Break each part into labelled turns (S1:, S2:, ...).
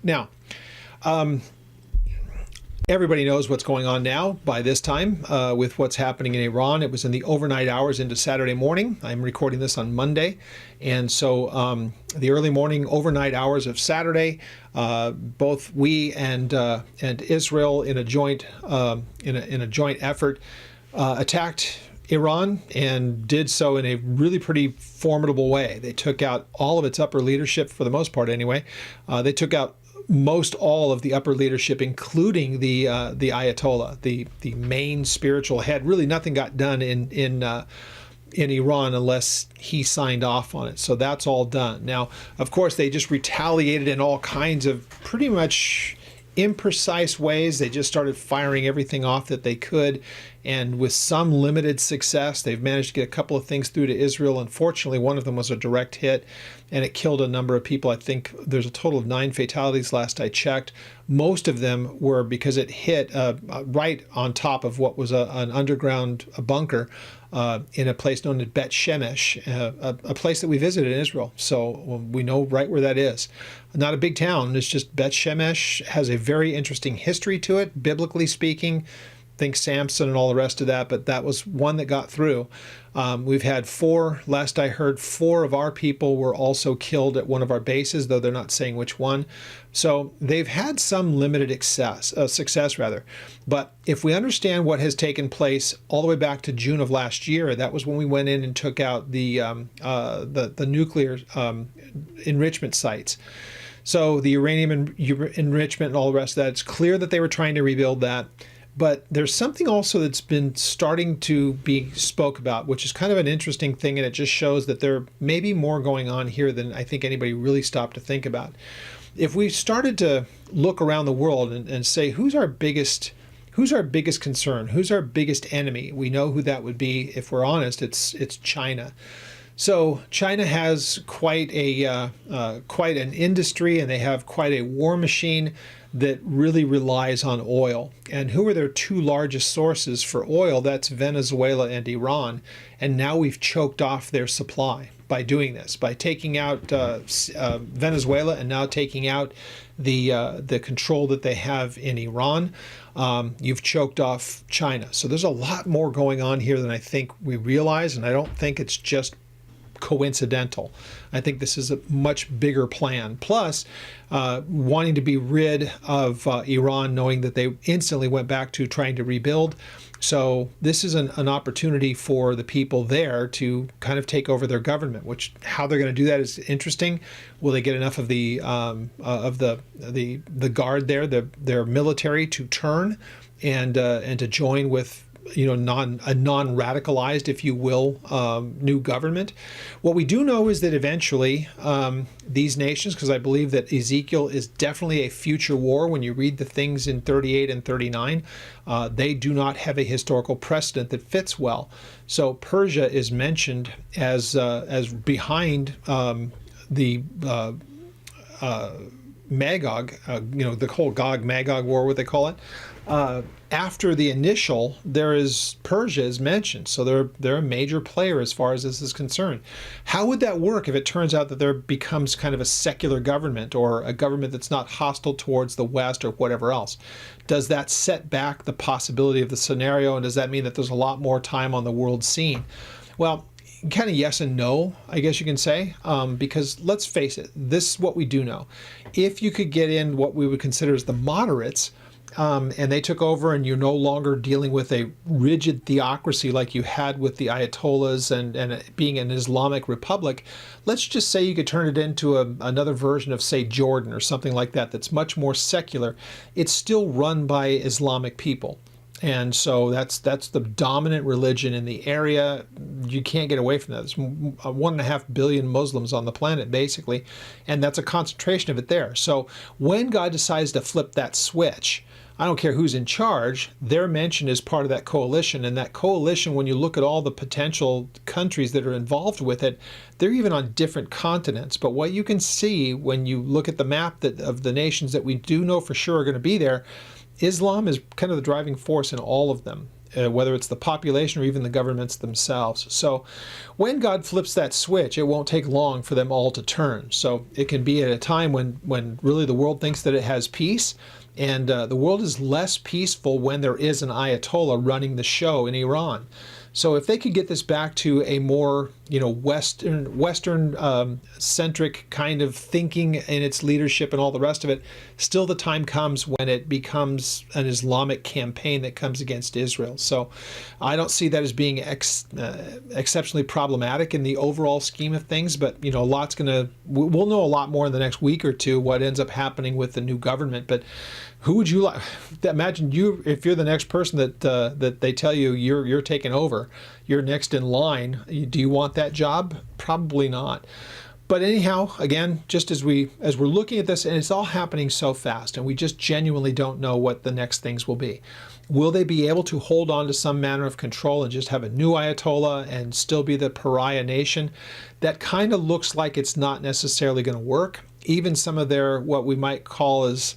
S1: Now, everybody knows what's going on now by this time with what's happening in Iran. It was in the overnight hours into Saturday morning. I'm recording this on Monday. And so the early morning, overnight hours of Saturday, both we and Israel in a joint effort attacked Iran, and did so in a really pretty formidable way. They took out all of its upper leadership, for the most part anyway. They took out most all of the upper leadership, including the Ayatollah, the main spiritual head. Really, nothing got done in Iran unless he signed off on it. So that's all done. Now, of course, they just retaliated in all kinds of pretty much imprecise ways. They just started firing everything off that they could, and with some limited success, they've managed to get a couple of things through to Israel. Unfortunately, one of them was a direct hit, and it killed a number of people. I think there's a total of 9 fatalities last I checked. Most of them were because it hit right on top of what was an underground bunker in a place known as Bet Shemesh, a place that we visited in Israel. So we know right where that is. Not a big town. It's just Bet Shemesh has a very interesting history to it, biblically speaking. Think Samson and all the rest of that, but that was one that got through. We've had 4, last I heard, 4 of our people were also killed at one of our bases, though they're not saying which one. So they've had some limited success rather. But if we understand what has taken place all the way back to June of last year, that was when we went in and took out the nuclear enrichment sites. So the uranium enrichment and all the rest of that, it's clear that they were trying to rebuild that. But there's something also that's been starting to be spoke about, which is kind of an interesting thing, and it just shows that there may be more going on here than I think anybody really stopped to think about. If we started to look around the world and say, who's our biggest concern? Who's our biggest enemy? We know who that would be. If we're honest, it's China. So China has quite an industry, and they have quite a war machine that really relies on oil. And who are their 2 largest sources for oil? That's Venezuela and Iran. And now we've choked off their supply by doing this, by taking out Venezuela and now taking out the control that they have in Iran. You've choked off China. So there's a lot more going on here than I think we realize, and I don't think it's just coincidental. I think this is a much bigger plan. Plus, wanting to be rid of Iran, knowing that they instantly went back to trying to rebuild. So this is an opportunity for the people there to kind of take over their government. Which, how they're going to do that is interesting. Will they get enough of the guard there, their military, to turn and to join with a non-radicalized, if you will, new government? What we do know is that eventually these nations, because I believe that Ezekiel is definitely a future war. When you read the things in 38 and 39, they do not have a historical precedent that fits well. So Persia is mentioned as behind the Magog, the whole Gog-Magog war, what they call it. After the initial, Persia is mentioned, so they're a major player as far as this is concerned. How would that work if it turns out that there becomes kind of a secular government, or a government that's not hostile towards the West or whatever else? Does that set back the possibility of the scenario, and does that mean that there's a lot more time on the world scene? Well, kind of yes and no, I guess you can say, because let's face it, this is what we do know. If you could get in what we would consider as the moderates, and they took over, and you're no longer dealing with a rigid theocracy like you had with the Ayatollahs and being an Islamic republic, let's just say you could turn it into another version of, say, Jordan or something like that that's much more secular. It's still run by Islamic people. And so that's the dominant religion in the area. You can't get away from that. There's 1.5 billion Muslims on the planet, basically, and that's a concentration of it there. So when God decides to flip that switch, I don't care who's in charge, they're mentioned as part of that coalition. And that coalition, when you look at all the potential countries that are involved with it, they're even on different continents. But what you can see when you look at the map of the nations that we do know for sure are going to be there, Islam is kind of the driving force in all of them. whether it's the population or even the governments themselves. So when God flips that switch, it won't take long for them all to turn. So it can be at a time when really the world thinks that it has peace, and the world is less peaceful when there is an Ayatollah running the show in Iran. So if they could get this back to a more, Western centric kind of thinking in its leadership and all the rest of it, still the time comes when it becomes an Islamic campaign that comes against Israel. So I don't see that as being exceptionally problematic in the overall scheme of things, but we'll know a lot more in the next week or two what ends up happening with the new government. But who would you like? Imagine if you're the next person that they tell you you're taking over, you're next in line. Do you want that job? Probably not. But anyhow, again, just as we're looking at this, and it's all happening so fast, and we just genuinely don't know what the next things will be. Will they be able to hold on to some manner of control and just have a new Ayatollah and still be the pariah nation? That kind of looks like it's not necessarily going to work. Even some of their, what we might call as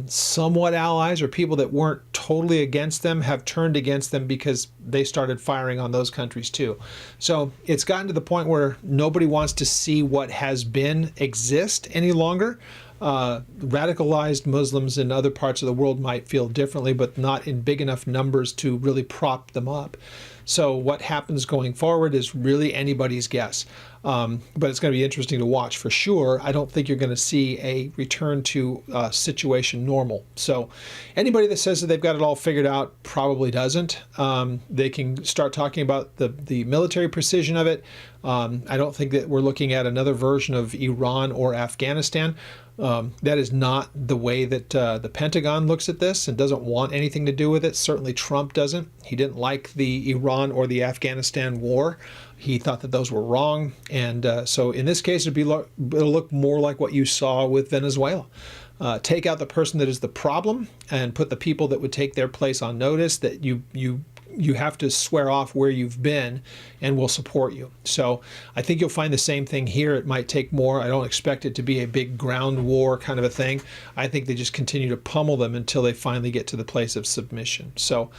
S1: somewhat allies or people that weren't totally against them have turned against them because they started firing on those countries too. So it's gotten to the point where nobody wants to see what has been exist any longer. Radicalized Muslims in other parts of the world might feel differently, but not in big enough numbers to really prop them up. So what happens going forward is really anybody's guess. But it's going to be interesting to watch for sure. I don't think you're going to see a return to situation normal. So anybody that says that they've got it all figured out probably doesn't. They can start talking about the military precision of it. I don't think that we're looking at another version of Iran or Afghanistan. That is not the way that the Pentagon looks at this and doesn't want anything to do with it. Certainly Trump doesn't. He didn't like the Iran or the Afghanistan war. He thought that those were wrong. And so in this case, it'll look more like what you saw with Venezuela. Take out the person that is the problem and put the people that would take their place on notice that you have to swear off where you've been and we'll support you. So I think you'll find the same thing here. It might take more. I don't expect it to be a big ground war kind of a thing. I think they just continue to pummel them until they finally get to the place of submission. So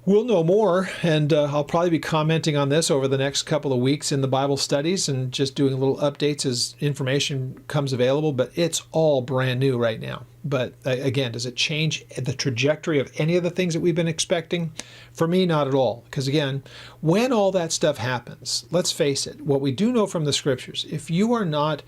S1: we'll know more, and I'll probably be commenting on this over the next couple of weeks in the Bible studies and just doing little updates as information comes available, but it's all brand new right now. But again, does it change the trajectory of any of the things that we've been expecting? For me, not at all. Because again, when all that stuff happens, let's face it, what we do know from the scriptures, if you are not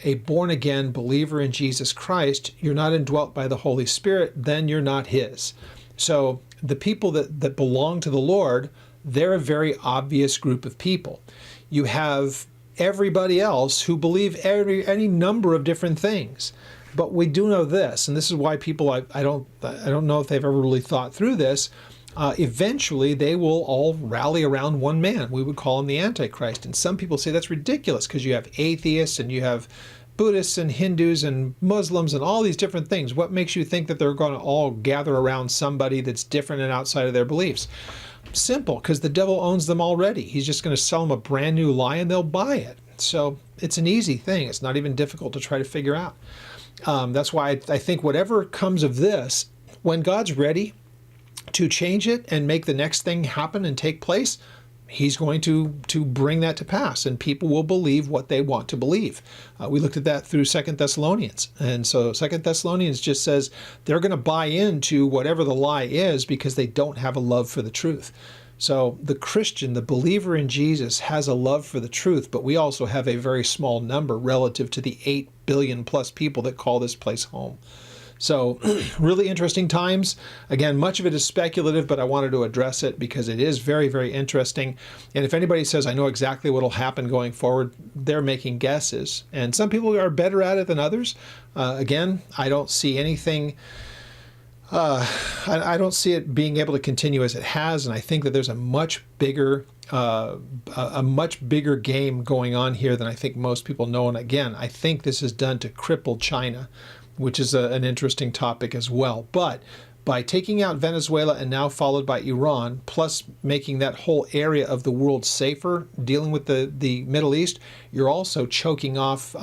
S1: a born-again believer in Jesus Christ, you're not indwelt by the Holy Spirit, then you're not his. So the people that belong to the Lord, they're a very obvious group of people. You have everybody else who believe any number of different things. But we do know this, and this is why people, I don't know if they've ever really thought through this, eventually they will all rally around one man. We would call him the Antichrist. And some people say that's ridiculous because you have atheists and you have Buddhists and Hindus and Muslims and all these different things. What makes you think that they're going to all gather around somebody that's different and outside of their beliefs? Simple, because the devil owns them already. He's just going to sell them a brand new lie and they'll buy it. So it's an easy thing. It's not even difficult to try to figure out. That's why I think whatever comes of this, when God's ready to change it and make the next thing happen and take place, he's going to bring that to pass, and people will believe what they want to believe. We looked at that through 2 Thessalonians. And so 2 Thessalonians just says they're going to buy into whatever the lie is because they don't have a love for the truth. So the Christian, the believer in Jesus, has a love for the truth, but we also have a very small number relative to the 8 billion plus people that call this place home. So really interesting times. Again, much of it is speculative, but I wanted to address it because it is very, very interesting. And if anybody says, I know exactly what will happen going forward, they're making guesses. And some people are better at it than others. Again, I don't see anything... I don't see it being able to continue as it has, and I think that there's a much bigger game going on here than I think most people know. And again, I think this is done to cripple China, which is an interesting topic as well. But by taking out Venezuela and now followed by Iran, plus making that whole area of the world safer, dealing with the Middle East, you're also choking off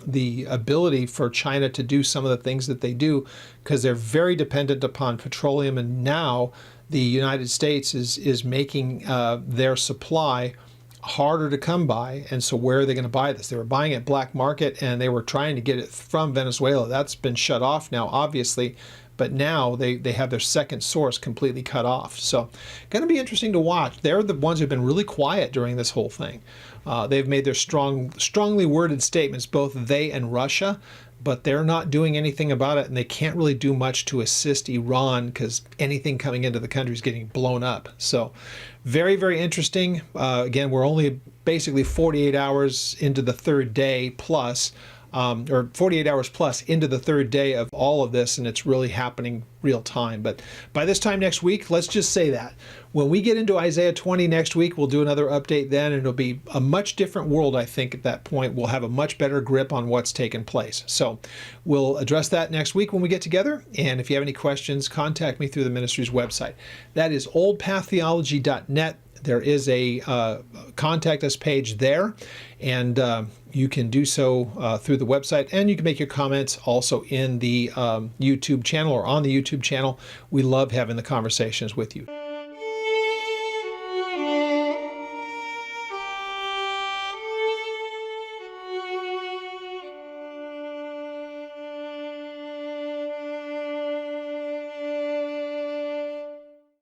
S1: the ability for China to do some of the things that they do because they're very dependent upon petroleum, and now the United States is making their supply harder to come by. And so where are they going to buy this? They were buying it black market, and they were trying to get it from Venezuela. That's been shut off now, obviously, but now they have their second source completely cut off. So going to be interesting to watch. They're the ones who've been really quiet during this whole thing. They've made their strongly worded statements, both they and Russia, but they're not doing anything about it, and they can't really do much to assist Iran because anything coming into the country is getting blown up. So very, very interesting. Again, we're only basically 48 hours into the third day plus, or 48 hours plus into the third day of all of this, and it's really happening real time. But by this time next week, let's just say that when we get into Isaiah 20 next week, we'll do another update then, and it'll be a much different world. I think at that point we'll have a much better grip on what's taken place. So we'll address that next week when we get together. And if you have any questions, contact me through the ministry's website. That is oldpaththeology.net. There is a contact us page there, and you can do so through the website, and you can make your comments also in the YouTube channel or on the YouTube channel. We love having the conversations with you.